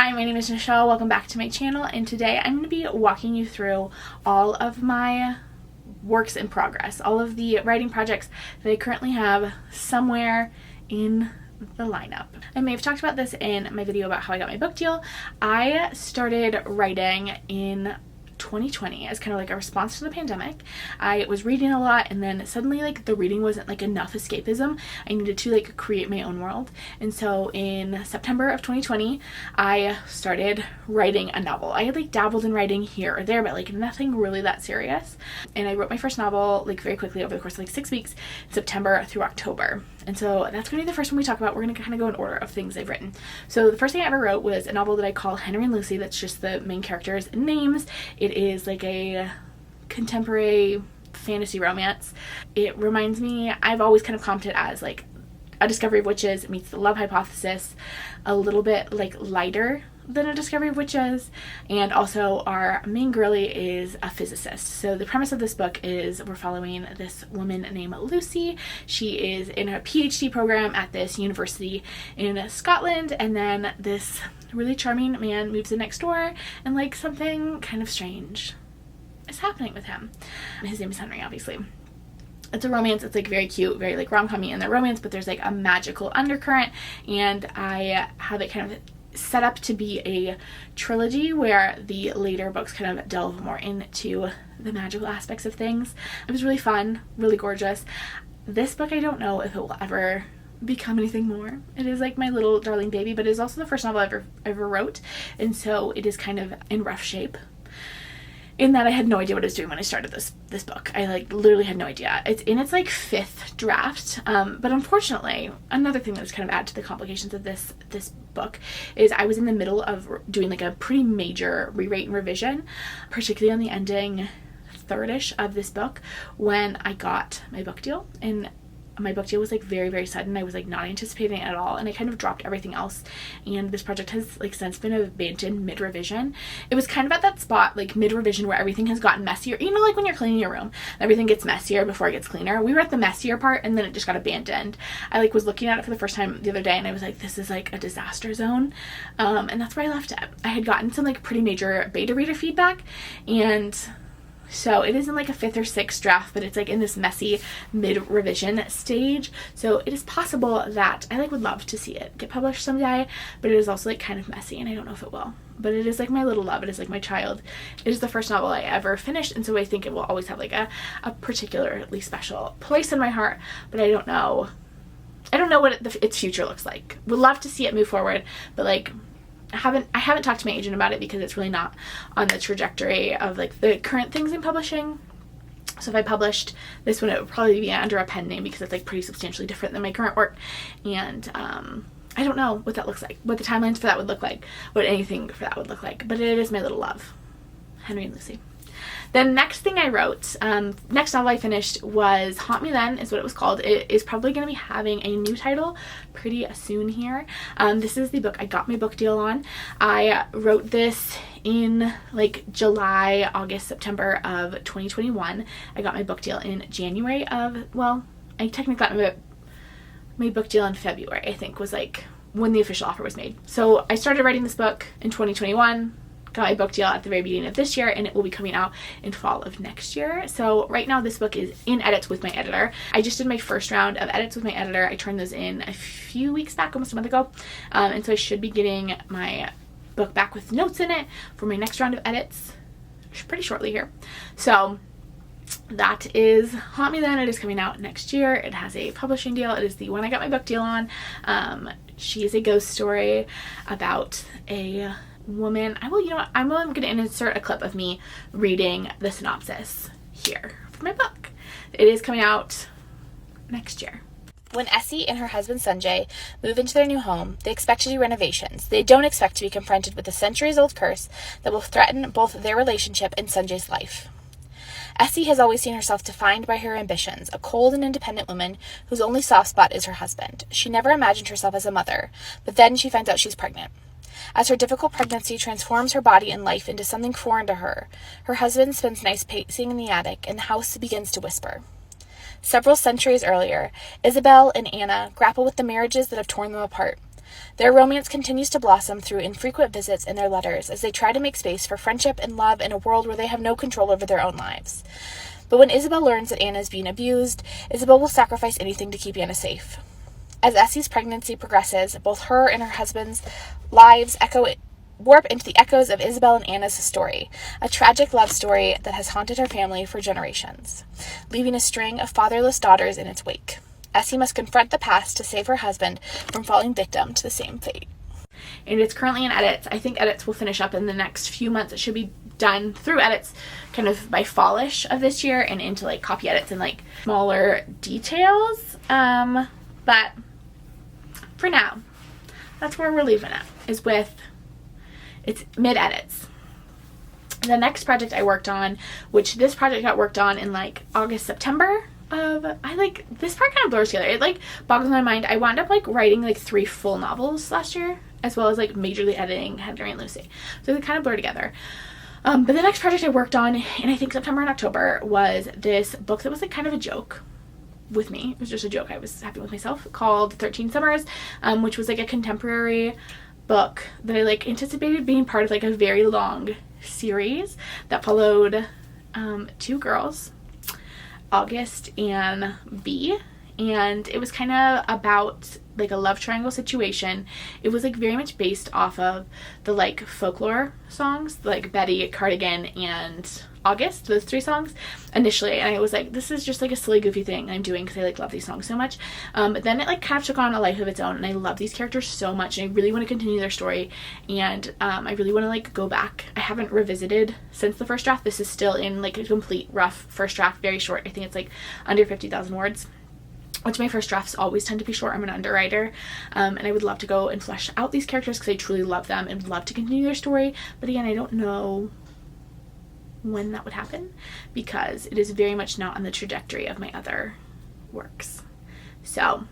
Hi, my name is Michelle. Welcome back to my channel, and today I'm going to be walking you through all of my works in progress, all of the writing projects that I currently have somewhere in the lineup. I may have talked about this in my video about how I got my book deal. I started writing in 2020 as kind of like a response to the pandemic. I was reading a lot, and then suddenly like the reading wasn't like enough escapism. I needed to like create my own world. And so in September of 2020 I started writing a novel. I had like dabbled in writing here or there, but like nothing really that serious. And I wrote my first novel like very quickly over the course of like 6 weeks, September through October. And so that's going to be the first one we talk about. We're going to kind of go in order of things I've written. So the first thing I ever wrote was a novel that I call Henry and Lucy. That's just the main characters' names. It is like a contemporary fantasy romance. It reminds me, I've always kind of comped it as like a Discovery of Witches meets the Love Hypothesis, a little bit like lighter than a Discovery of Witches, and also our main girly is a physicist. So the premise of this book is we're following this woman named Lucy. She is in a PhD program at this university in Scotland, and then this really charming man moves in next door, and like something kind of strange is happening with him. His name is Henry, obviously. It's a romance. It's like very cute, very like rom-com-y in the romance, but there's like a magical undercurrent, and I have it kind of set up to be a trilogy where the later books kind of delve more into the magical aspects of things. It was really fun, really gorgeous. This book, I don't know if it will ever become anything more. It is like my little darling baby, but it is also the first novel I ever wrote, and so it is kind of in rough shape. In that I had no idea what I was doing when I started this book. I like literally had no idea. It's in its like 5th draft, but unfortunately, another thing that was kind of add to the complications of this book is I was in the middle of doing like a pretty major rewrite and revision, particularly on the ending third-ish of this book, when I got my book deal. And my book deal was like very, very sudden. I was like not anticipating it at all, and I kind of dropped everything else, and this project has like since been abandoned mid-revision. It was kind of at that spot like mid-revision where everything has gotten messier. You know, like when you're cleaning your room, everything gets messier before it gets cleaner. We were at the messier part, and then it just got abandoned. I like was looking at it for the first time the other day, and I was like, this is like a disaster zone, and that's where I left it. I had gotten some like pretty major beta reader feedback, and so it isn't like a 5th or 6th draft, but it's like in this messy mid-revision stage. So it is possible that I like would love to see it get published someday, but it is also like kind of messy, and I don't know if it will. But it is like my little love. It is like my child. It is the first novel I ever finished, and so I think it will always have like a particularly special place in my heart, but I don't know what its future looks like. Would love to see it move forward, but like I haven't talked to my agent about it because it's really not on the trajectory of like the current things I'm publishing. So if I published this one, it would probably be under a pen name because it's like pretty substantially different than my current work, and I don't know what that looks like, what the timelines for that would look like, what anything for that would look like, but it is my little love, Henry and Lucy. The next thing I wrote, next novel I finished was Haunt Me Then, is what it was called. It is probably going to be having a new title pretty soon here. This is the book I got my book deal on. I wrote this in like July, August, September of 2021. I got my book deal in January of, well, I technically got my book deal in February, I think, was like when the official offer was made. So I started writing this book in 2021. Got my book deal at the very beginning of this year, and it will be coming out in fall of next year. So right now this book is in edits with my editor. I just did my first round of edits with my editor. I turned those in a few weeks back, almost a month ago, and so I should be getting my book back with notes in it for my next round of edits pretty shortly here. So that is Haunt Me Then. It is coming out next year. It has a publishing deal. It is the one I got my book deal on. She is a ghost story about a woman. I'm going to insert a clip of me reading the synopsis here for my book. It is coming out next year. When Essie and her husband Sanjay move into their new home, they expect to do renovations. They don't expect to be confronted with a centuries-old curse that will threaten both their relationship and Sanjay's life. Essie has always seen herself defined by her ambitions, a cold and independent woman whose only soft spot is her husband. She never imagined herself as a mother, but then she finds out she's pregnant. As her difficult pregnancy transforms her body and life into something foreign to her, her husband spends nights pacing in the attic, and the house begins to whisper. Several centuries earlier, Isabel and Anna grapple with the marriages that have torn them apart. Their romance continues to blossom through infrequent visits and their letters as they try to make space for friendship and love in a world where they have no control over their own lives. But when Isabel learns that Anna is being abused, Isabel will sacrifice anything to keep Anna safe. As Essie's pregnancy progresses, both her and her husband's lives warp into the echoes of Isabel and Anna's story, a tragic love story that has haunted her family for generations, leaving a string of fatherless daughters in its wake. Essie must confront the past to save her husband from falling victim to the same fate. And it's currently in edits. I think edits will finish up in the next few months. It should be done through edits kind of by fallish of this year and into like copy edits and like smaller details. But for now, that's where we're leaving it, is with it's mid-edits. The next project I worked on, which this project got worked on in like August, September of, this part kind of blurs together. It like boggles my mind. I wound up like writing like 3 full novels last year, as well as like majorly editing Henry and Lucy. So they kind of blur together. But the next project I worked on in I think September and October was this book that was like kind of a joke with me. It was just a joke. I was happy with myself, called 13 Summers, which was like a contemporary book that I like anticipated being part of like a very long series that followed 2 girls, August and B, and it was kind of about like a love triangle situation. It was like very much based off of the like folklore songs, like Betty, Cardigan, and August, those 3 songs initially, and I was like, this is just like a silly goofy thing I'm doing because I like love these songs so much. But then it like kind of took on a life of its own, and I love these characters so much, and I really want to continue their story, and I really want to like go back. I haven't revisited since the first draft. This is still in like a complete rough first draft, very short. I think it's like under 50,000 words, which my first drafts always tend to be short. I'm an underwriter, and I would love to go and flesh out these characters because I truly love them and would love to continue their story. But again, I don't know when that would happen because it is very much not on the trajectory of my other works. So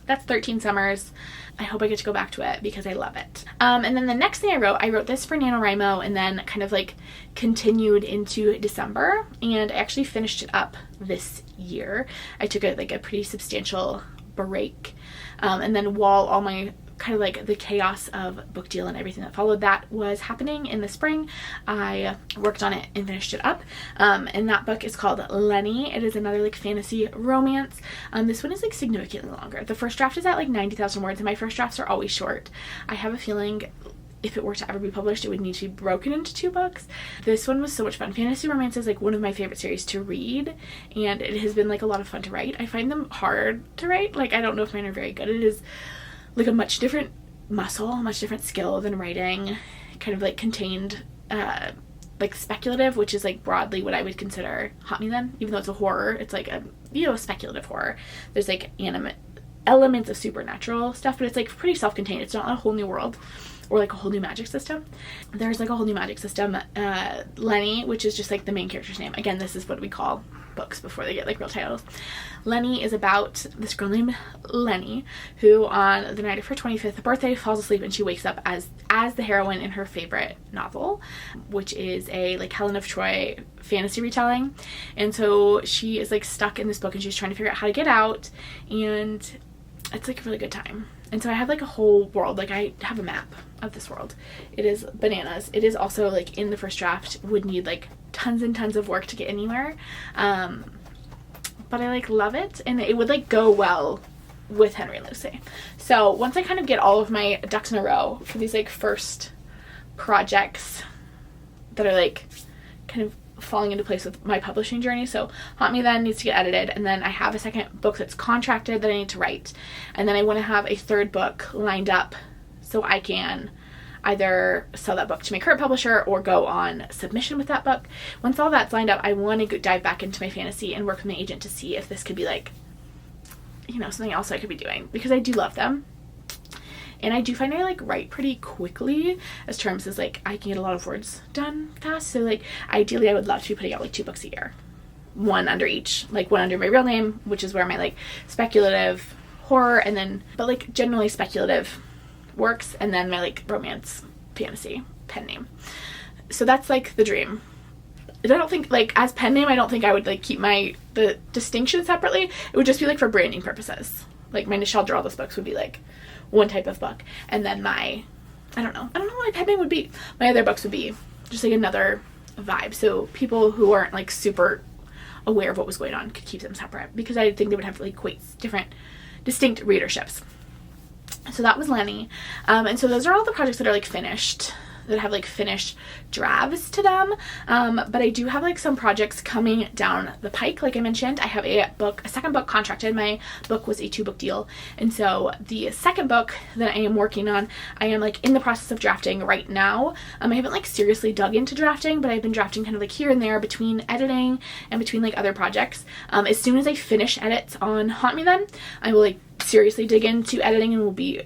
that's 13 Summers. I hope I get to go back to it because I love it. And then the next thing I wrote this for NaNoWriMo and then kind of like continued into December, and I actually finished it up this year. I took a pretty substantial break, and then while all my kind of like the chaos of book deal and everything that followed that was happening in the spring, I worked on it and finished it up. And that book is called Lenny. It is another like fantasy romance. This one is like significantly longer. The first draft is at like 90,000 words, and my first drafts are always short. I have a feeling if it were to ever be published, it would need to be broken into 2 books. This one was so much fun. Fantasy romance is like one of my favorite series to read, and it has been like a lot of fun to write. I find them hard to write. Like, I don't know if mine are very good. It is like a much different muscle, a much different skill than writing kind of like contained like speculative, which is like broadly what I would consider Haunt Me Then. Even though it's a horror, it's like a speculative horror. There's like animate elements of supernatural stuff, but it's like pretty self-contained. It's not a whole new world or like a whole new magic system. There's like a whole new magic system. Lenny, which is just like the main character's name. Again, this is what we call books before they get like real titles. Lenny is about this girl named Lenny who on the night of her 25th birthday falls asleep, and she wakes up as the heroine in her favorite novel, which is a like Helen of Troy fantasy retelling. And so she is like stuck in this book, and she's trying to figure out how to get out, and it's like a really good time. And so I have like a whole world, like I have a map of this world. It is bananas. It is also like in the first draft would need like tons and tons of work to get anywhere. But I like love it, and it would like go well with Henry and Lucy. So once I kind of get all of my ducks in a row for these like first projects that are like kind of falling into place with my publishing journey. So Haunt Me Then needs to get edited, and then I have a second book that's contracted that I need to write, and then I want to have a third book lined up so I can either sell that book to my current publisher or go on submission with that book. Once all that's lined up, I want to dive back into my fantasy and work with my agent to see if this could be like, something else I could be doing, because I do love them. And I do find I like write pretty quickly as terms as like I can get a lot of words done fast. So like ideally I would love to be putting out like 2 books a year. One under each, like one under my real name, which is where my like speculative horror and then, but like generally speculative works, and then my like romance fantasy pen name. So that's like the dream. I don't think like as pen name, I don't think I would like keep the distinction separately. It would just be like for branding purposes. like my nostalgia all those books would be like one type of book, and then my I don't know what my pen name would be. My other books would be just like another vibe, so people who aren't like super aware of what was going on could keep them separate, because I think they would have like quite different distinct readerships. So that was Lenny. And so those are all the projects that are like finished, that have like finished drafts to them. But I do have like some projects coming down the pike. Like I mentioned, I have a second book contracted. My book was a 2-book deal. And so the second book that I am working on, I am like in the process of drafting right now. I haven't like seriously dug into drafting, but I've been drafting kind of like here and there between editing and between like other projects. As soon as I finish edits on Haunt Me Then, I will like seriously dig into editing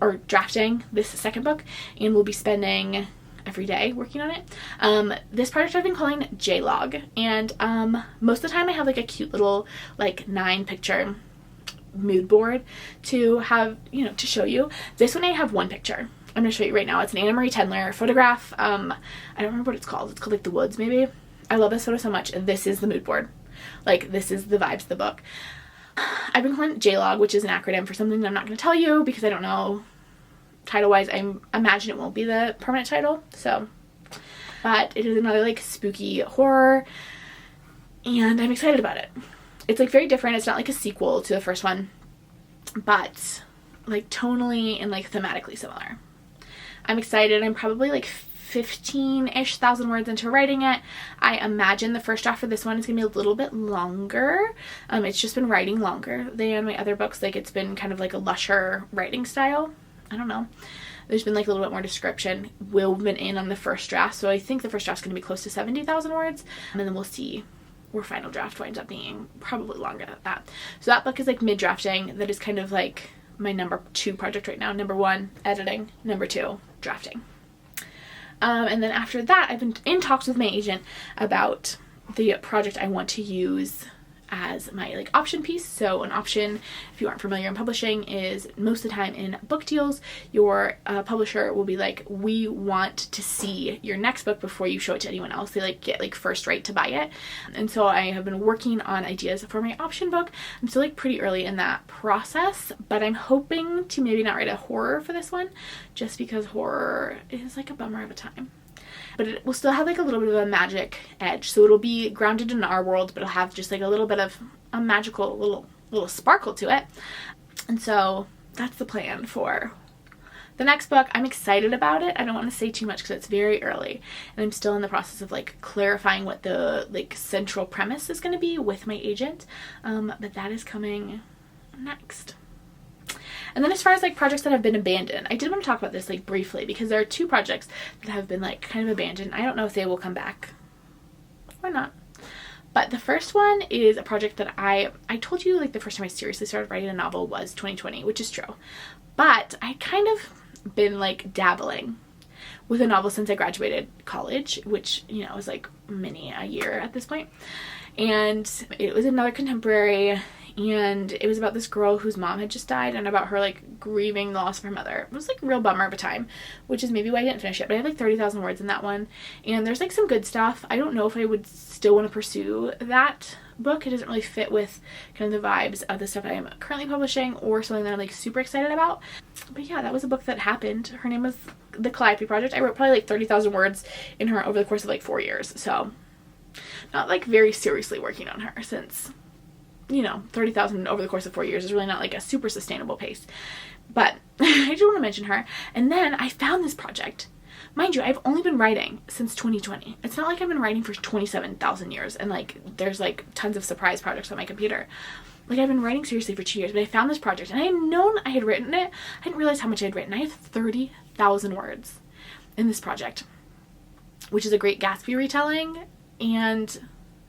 or drafting this second book, and we'll be spending every day working on it. This project I've been calling J-Log, and most of the time I have like a cute little like 9-picture mood board to have, to show you. This one I have 1 picture. I'm going to show you right now. It's an Anna Marie Tendler photograph. I don't remember what it's called. It's called like The Woods maybe. I love this photo so much. This is the mood board. Like this is the vibes of the book. I've been calling it J-Log, which is an acronym for something that I'm not going to tell you because I don't know title-wise. I imagine it won't be the permanent title, so. But it is another like spooky horror, and I'm excited about it. It's like very different. It's not like a sequel to the first one, but like tonally and like thematically similar. I'm excited. I'm probably like 15-ish thousand words into writing it. I imagine the first draft for this one is gonna be a little bit longer. It's just been writing longer than my other books. Like it's been kind of like a lusher writing style. I don't know. There's been like a little bit more description woven in on the first draft, so I think the first draft's gonna be close to 70,000 words, and then we'll see where final draft winds up being. Probably longer than that. So that book is like mid-drafting. That is kind of like my number 2 project right now. Number 1, editing. Number 2, drafting. And then after that, I've been in talks with my agent about the project I want to use as my like option piece. So an option, if you aren't familiar in publishing, is most of the time in book deals, your publisher will be like, we want to see your next book before you show it to anyone else. They like get like first right to buy it. And so I have been working on ideas for my option book. I'm still like pretty early in that process, but I'm hoping to maybe not write a horror for this one, just because horror is like a bummer of a time. But it will still have like a little bit of a magic edge. So it'll be grounded in our world, but it'll have just like a little bit of a magical little sparkle to it. And so that's the plan for the next book. I'm excited about it. I don't want to say too much because it's very early, and I'm still in the process of like clarifying what the like central premise is going to be with my agent. But that is coming next. And then as far as like projects that have been abandoned, I did want to talk about this like briefly because there are 2 projects that have been like kind of abandoned. I don't know if they will come back or not. But the first one is a project that I told you like the first time I seriously started writing a novel was 2020, which is true. But I kind of been like dabbling with a novel since I graduated college, which, was like many a year at this point. And it was another contemporary, and it was about this girl whose mom had just died and about her like grieving the loss of her mother. It was like a real bummer of a time, which is maybe why I didn't finish it, but I have like 30,000 words in that one, and there's like some good stuff. I don't know if I would still want to pursue that book. It doesn't really fit with kind of the vibes of the stuff I am currently publishing or something that I'm like super excited about. But yeah, that was a book that happened. Her name was The Calliope Project. I wrote probably like 30,000 words in her over the course of like 4 years, so not like very seriously working on her since 30,000 over the course of 4 years is really not like a super sustainable pace. But I do want to mention her. And then I found this project. Mind you, I've only been writing since 2020. It's not like I've been writing for 27,000 years and like there's like tons of surprise projects on my computer. Like I've been writing seriously for 2 years, but I found this project and I had known I had written it. I didn't realize how much I had written. I have 30,000 words in this project, which is a Great Gatsby retelling, and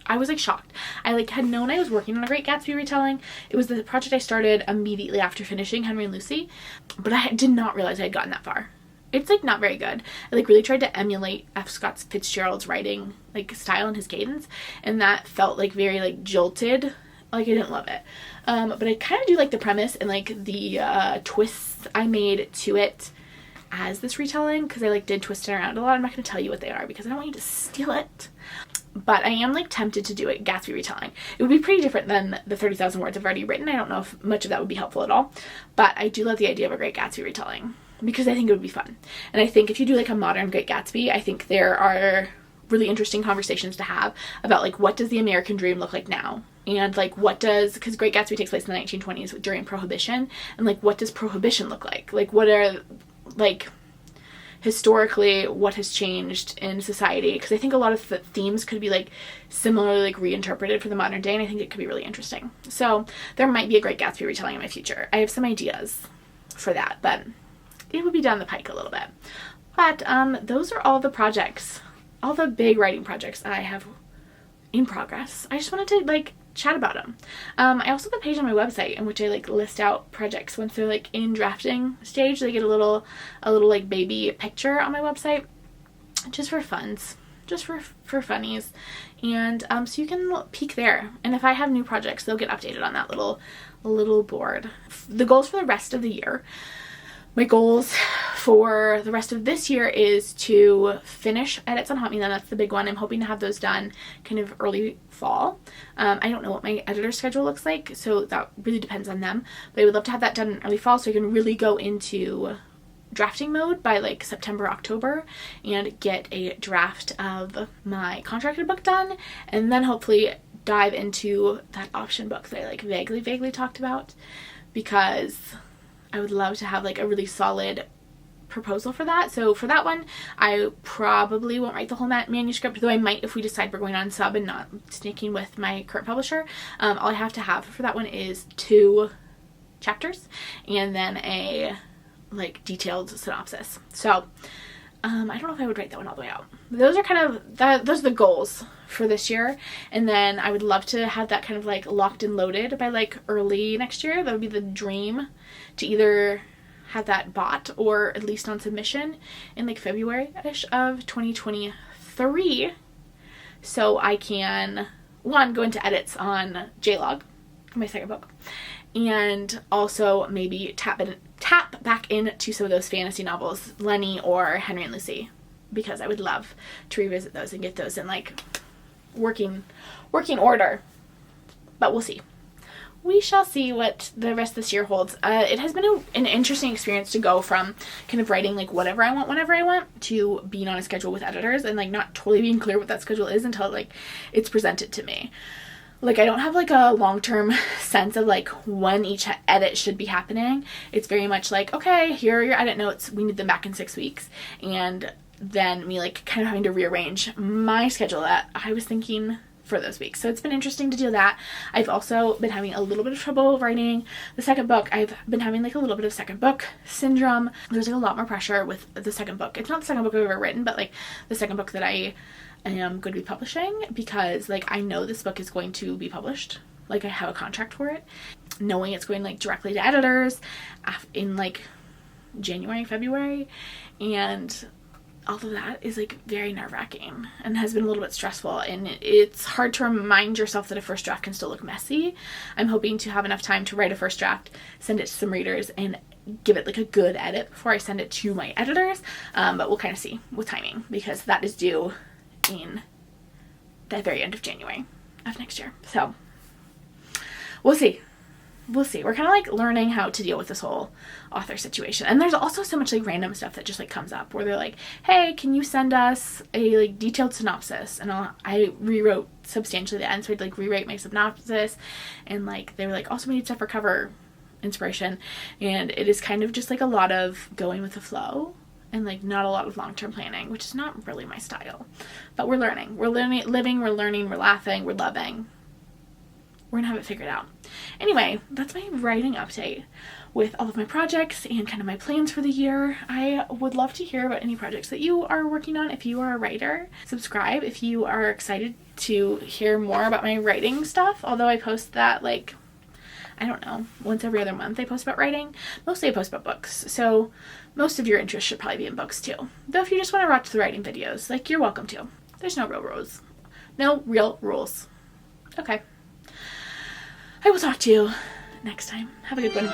I was like shocked. I like had known I was working on a Great Gatsby retelling. It was the project I started immediately after finishing Henry and Lucy, but I did not realize I had gotten that far. It's like not very good. I like really tried to emulate F. Scott Fitzgerald's writing like style and his cadence, and that felt like very like jolted. Like I didn't love it. But I kind of do like the premise and like the twists I made to it as this retelling, because I like did twist it around a lot. I'm not going to tell you what they are because I don't want you to steal it. but I am like tempted to do a Gatsby retelling. It would be pretty different than the 30,000 words I've already written. I don't know if much of that would be helpful at all, but I do love the idea of a Great Gatsby retelling because I think it would be fun. And I think if you do like a modern Great Gatsby, I think there are really interesting conversations to have about like what does the American dream look like now, and like what does, because Great Gatsby takes place in the 1920s during Prohibition, and like what does Prohibition look like what are like historically what has changed in society, because I think a lot of the themes could be like similarly like reinterpreted for the modern day, and I think it could be really interesting. So there might be a Great Gatsby retelling in my future. I have some ideas for that, but it would be down the pike a little bit. But those are all the projects, all the big writing projects I have in progress. I just wanted to like chat about them. I also have a page on my website in which I like list out projects once they're like in drafting stage. They get a little like baby picture on my website, just for funs, just for funnies, and so you can peek there. And if I have new projects, they'll get updated on that little board. The goals for the rest of the year. My goals for the rest of this year is to finish edits on Hot Me Then. That's the big one. I'm hoping to have those done kind of early fall. I don't know what my editor schedule looks like, so that really depends on them. But I would love to have that done in early fall so I can really go into drafting mode by like September, October, and get a draft of my contracted book done, and then hopefully dive into that option book that I like vaguely talked about, because I would love to have like a really solid proposal for that. So for that one, I probably won't write the whole manuscript, though I might if we decide we're going on sub and not sticking with my current publisher. All I have to have for that one is 2 chapters and then a like detailed synopsis. So I don't know if I would write that one all the way out. Those are kind of those are the goals for this year, and then I would love to have that kind of like locked and loaded by like early next year. That would be the dream, to either have that bought or at least on submission in like February-ish of 2023, so I can go into edits on JLog, my second book, and also maybe tap back into some of those fantasy novels, Lenny or Henry and Lucy, because I would love to revisit those and get those in like working order. But we'll see. We shall see what the rest of this year holds. It has been an interesting experience to go from kind of writing like whatever I want, whenever I want, to being on a schedule with editors and like not totally being clear what that schedule is until like it's presented to me. Like I don't have like a long-term sense of like when each edit should be happening. It's very much like, okay, here are your edit notes. We need them back in 6 weeks. And then me like kind of having to rearrange my schedule that I was thinking for those weeks. So it's been interesting to do that. I've also been having a little bit of trouble writing the second book. I've been having like a little bit of second book syndrome. There's like a lot more pressure with the second book. It's not the second book I've ever written, but like the second book that I am going to be publishing, because like I know this book is going to be published. Like I have a contract for it, knowing it's going like directly to editors in like January, February, and all of that is like very nerve-wracking and has been a little bit stressful, and it's hard to remind yourself that a first draft can still look messy. I'm hoping to have enough time to write a first draft, send it to some readers, and give it like a good edit before I send it to my editors, but we'll kind of see with timing, because that is due in the very end of January of next year. So we'll see. We're kind of like learning how to deal with this whole author situation. And there's also so much like random stuff that just like comes up where they're like, hey, can you send us a like detailed synopsis? And I rewrote substantially the end, so I'd like rewrite my synopsis, and like they were like, also we need stuff for cover inspiration. And it is kind of just like a lot of going with the flow and like not a lot of long-term planning, which is not really my style. But we're learning, we're living, we're learning, we're laughing, we're loving. We're gonna have it figured out. Anyway, that's my writing update with all of my projects and kind of my plans for the year. I would love to hear about any projects that you are working on if you are a writer. Subscribe if you are excited to hear more about my writing stuff, although I post that like, I don't know, once every other month I post about writing. Mostly I post about books, so most of your interest should probably be in books too. Though if you just want to watch the writing videos, like, you're welcome to. There's no real rules. No real rules. Okay. I will talk to you next time. Have a good one.